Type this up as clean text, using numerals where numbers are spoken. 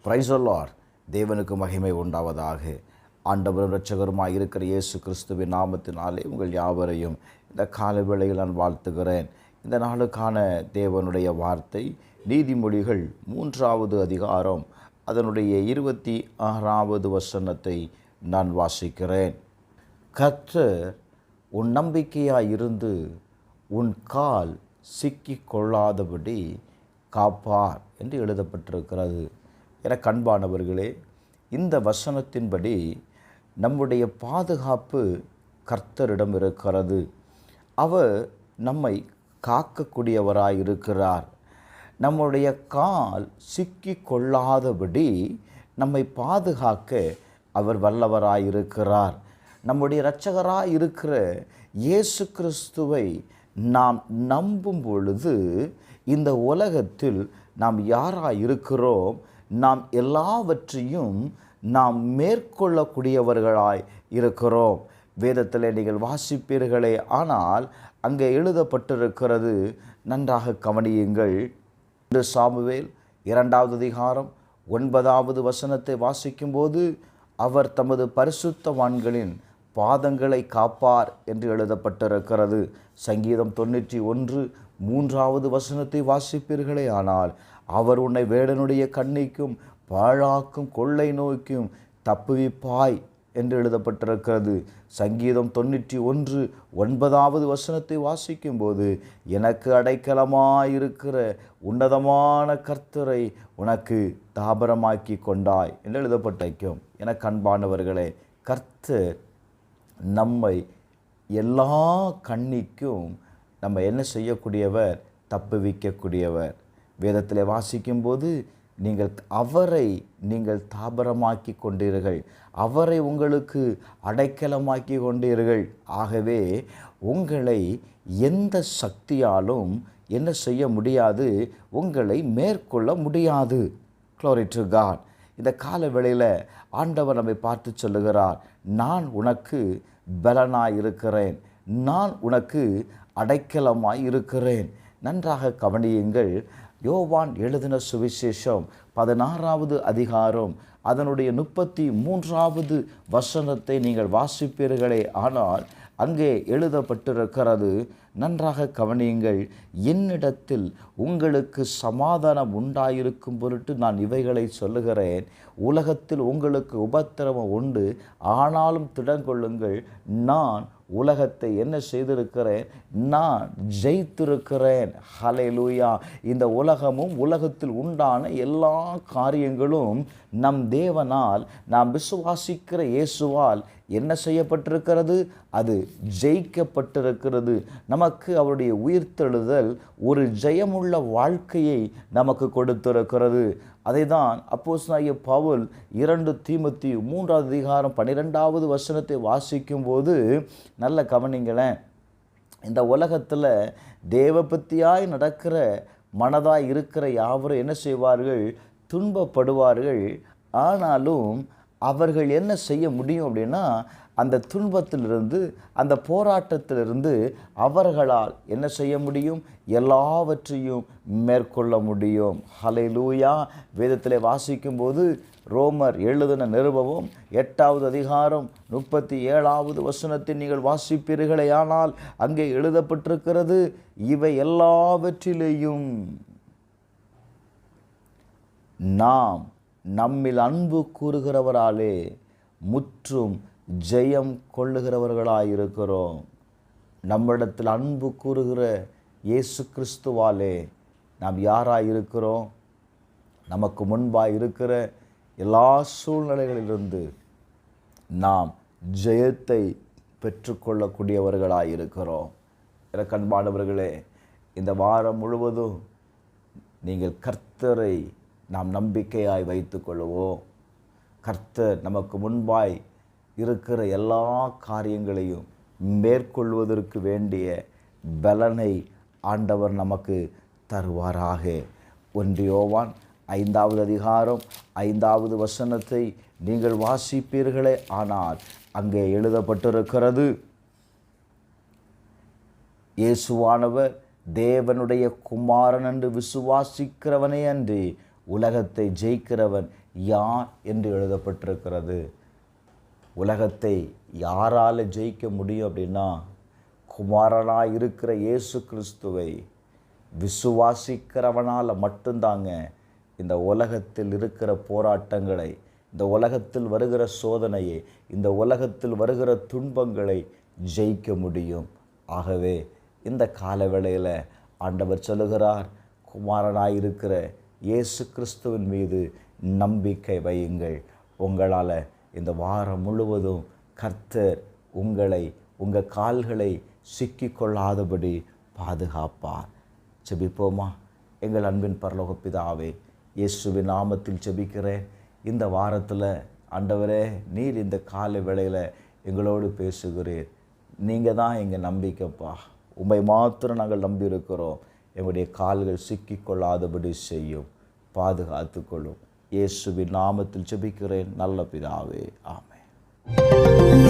Praise the Lord. தேவனுக்கு மகிமை உண்டாவதாக. ஆண்டவரும் இரட்சகருமாய் இருக்கிற இயேசு கிறிஸ்துவின் நாமத்தினாலே உங்கள் யாவரையும் இந்த காலை வேளையில் நான் வாழ்த்துகிறேன். இந்த நாளுக்கான தேவனுடைய வார்த்தை நீதிமொழிகள் 3வது அதிகாரம் அதனுடைய 26வது வசனத்தை நான் வாசிக்கிறேன். கர்த்தர் உன் நம்பிக்கையாயிருந்து உன் கால் சிக்கிக் கொள்ளாதபடி காப்பார் என்று எழுதப்பட்டிருக்கிறது. என கண்பானவர்களே, இந்த வசனத்தின்படி நம்முடைய பாதுகாப்பு கர்த்தரிடம் இருக்கிறது. அவர் நம்மை காக்கக்கூடியவராயிருக்கிறார். நம்முடைய கால் சிக்கிக் கொள்ளாதபடி நம்மை பாதுகாக்க அவர் வல்லவராயிருக்கிறார். நம்முடைய இரட்சகராய் இருக்கிற இயேசு கிறிஸ்துவை நாம் நம்பும் பொழுது இந்த உலகத்தில் நாம் யாராய் இருக்கிறோம், நாம் எல்லாவற்றையும் நாம் மேற்கொள்ளக்கூடியவர்களாய் இருக்கிறோம். வேதத்தில் நீங்கள் வாசிப்பீர்களே, ஆனால் அங்கே எழுதப்பட்டிருக்கிறது, நன்றாக கவனியுங்கள். சாமுவேல் 2வது அதிகாரம் 9வது வசனத்தை வாசிக்கும்போது, அவர் தமது பரிசுத்தவான்களின் பாதங்களை காப்பார் என்று எழுதப்பட்டிருக்கிறது. சங்கீதம் 91:3வது வசனத்தை வாசிப்பீர்களே, ஆனால் அவர் உன்னை வேடனுடைய கண்ணிக்கும் பாழாக்கும் கொள்ளை நோய்க்கும் தப்புவிப்பாய் என்று எழுதப்பட்டிருக்கிறது. சங்கீதம் 91:9வது வசனத்தை வாசிக்கும்போது, எனக்கு அடைக்கலமாயிருக்கிற உன்னதமான கர்த்தரை உனக்கு தாபரமாக்கி கொண்டாய் என்று எழுதப்பட்டிருக்கும். என கண்பானவர்களே, கர்த்தர் நம்மை எல்லா கண்ணிக்கும் நம்ம என்ன செய்யக்கூடியவர், தப்புவிக்கக்கூடியவர். வேதத்தில் வாசிக்கும்போது, அவரை நீங்கள் தாபரமாக்கி கொண்டீர்கள், அவரை உங்களுக்கு அடைக்கலமாக்கி கொண்டீர்கள். ஆகவே உங்களை எந்த சக்தியாலும் என்ன செய்ய முடியாது, உங்களை மேற்கொள்ள முடியாது. Glory to God. இந்த கால வேளையில் ஆண்டவர் நம்மை பார்த்து சொல்லுகிறார், நான் உனக்கு பலனாய் இருக்கிறேன், நான் உனக்கு அடைக்கலமாய் இருக்கிறேன். நன்றாக கவனியுங்கள். யோவான் எழுதின சுவிசேஷம் 16வது அதிகாரம் அதனுடைய 33வது வசனத்தை நீங்கள் வாசிப்பீர்களே, ஆனால் அங்கே எழுதப்பட்டிருக்கிறது, நன்றாக கவனியுங்கள். என்னிடத்தில் உங்களுக்கு சமாதானம் உண்டாயிருக்கும் பொருட்டு நான் இவைகளை சொல்லுகிறேன். உலகத்தில் உங்களுக்கு உபத்திரவம் உண்டு, ஆனாலும் திடங்கொள்ளுங்கள், நான் உலகத்தை என்ன செய்திருக்கிறேன், நான் ஜெயித்திருக்கிறேன். ஹல்லேலூயா. இந்த உலகமும் உலகத்தில் உண்டான எல்லா காரியங்களும் நம் தேவனால், நாம் விசுவாசிக்கிற இயேசுவால் என்ன செய்யப்பட்டிருக்கிறது, அது ஜெயிக்கப்பட்டிருக்கிறது. நமக்கு அவருடைய உயிர்த்தெழுதல் ஒரு ஜெயமுள்ள வாழ்க்கையை நமக்கு கொடுத்திருக்கிறது. அதை தான் அப்போஸ்தலனாகிய பவுல் 2 தீமோத்தேயு 3வது அதிகாரம் 12வது வசனத்தை வாசிக்கும்போது, நல்ல கவனிங்களேன். இந்த உலகத்தில் தேவபக்தியாய் நடக்கிற மனதாய் இருக்கிற யாவரும் என்ன செய்வார்கள், துன்பப்படுவார்கள். ஆனாலும் அவர்கள் என்ன செய்ய முடியும் அப்படின்னா, அந்த துன்பத்திலிருந்து, அந்த போராட்டத்திலிருந்து அவர்களால் என்ன செய்ய முடியும், எல்லாவற்றையும் மேற்கொள்ள முடியும். ஹல்லேலூயா. வேதத்தில் வாசிக்கும்போது, ரோமர் எழுதின நிருபமும் 8வது அதிகாரம் 37வது வசனத்தை நீங்கள் வாசிப்பீர்களே, ஆனால் அங்கே எழுதப்பட்டிருக்கிறது, இவை எல்லாவற்றிலேயும் நாம் நம்மில் அன்பு கூறுகிறவராலே முற்றும் ஜெயம் கொள்ளுகிறவர்களாயிருக்கிறோம். நம்மிடத்தில் அன்பு கூறுகிற இயேசு கிறிஸ்துவாலே நாம் யாராயிருக்கிறோம், நமக்கு முன்பாய் இருக்கிற எல்லா சூழ்நிலைகளிலிருந்து நாம் ஜெயத்தை பெற்றுக்கொள்ளக்கூடியவர்களாயிருக்கிறோம். எனக்கு அன்பானவர்களே, இந்த வாரம் முழுவதும் நீங்கள் கர்த்தரை நாம் நம்பிக்கையாய் வைத்து கொள்ளுவோம். கர்த்தர் நமக்கு முன்பாய் இருக்கிற எல்லா காரியங்களையும் மேற்கொள்வதற்கு வேண்டிய பலனை ஆண்டவர் நமக்கு தருவாராக. 1 யோவான் 5வது அதிகாரம் 5வது வசனத்தை நீங்கள் வாசிப்பீர்களே, ஆனால் அங்கே எழுதப்பட்டிருக்கிறது, இயேசுவானவர் தேவனுடைய குமாரன் என்று விசுவாசிக்கிறவனே அன்றி உலகத்தை ஜெயிக்கிறவன் யார் என்று எழுதப்பட்டிருக்கிறது. உலகத்தை யாரால் ஜெயிக்க முடியும் அப்படின்னா, குமாரனாய் இருக்கிற இயேசு கிறிஸ்துவை விசுவாசிக்கிறவனால் மட்டும்தாங்க இந்த உலகத்தில் இருக்கிற போராட்டங்களை, இந்த உலகத்தில் வருகிற சோதனையை, இந்த உலகத்தில் வருகிற துன்பங்களை ஜெயிக்க முடியும். ஆகவே இந்த காலவேளையில் ஆண்டவர் சொல்லுகிறார், குமாரனாயிருக்கிற இயேசு கிறிஸ்துவின் மீது நம்பிக்கை வையுங்கள். உங்களால் இந்த வாரம் முழுவதும் கர்த்தர் உங்கள் கால்களை சிக்கிக்கொள்ளாதபடி பாதுகாப்பார். ஜெபிப்போமா? எங்கள் அன்பின் பரலோக பிதாவே, இயேசுவின் நாமத்தில் ஜெபிக்கிறேன். இந்த வாரத்தில் ஆண்டவரே, நீர் இந்த காலை வேளையில் எங்களோடு பேசுகிறீர். நீங்கள் தான் எங்கள் நம்பிக்கைப்பா. உம்மை மாத்திரம் நாங்கள் நம்பியிருக்கிறோம். எங்களுடைய கால்கள் சிக்கிக்கொள்ளாதபடி செய்யும், பாதுகாத்துக்கொள்ளும். இயேசுவின் நாமத்தில் ஜெபிக்கிறேன் நல்ல பிதாவே, ஆமென்.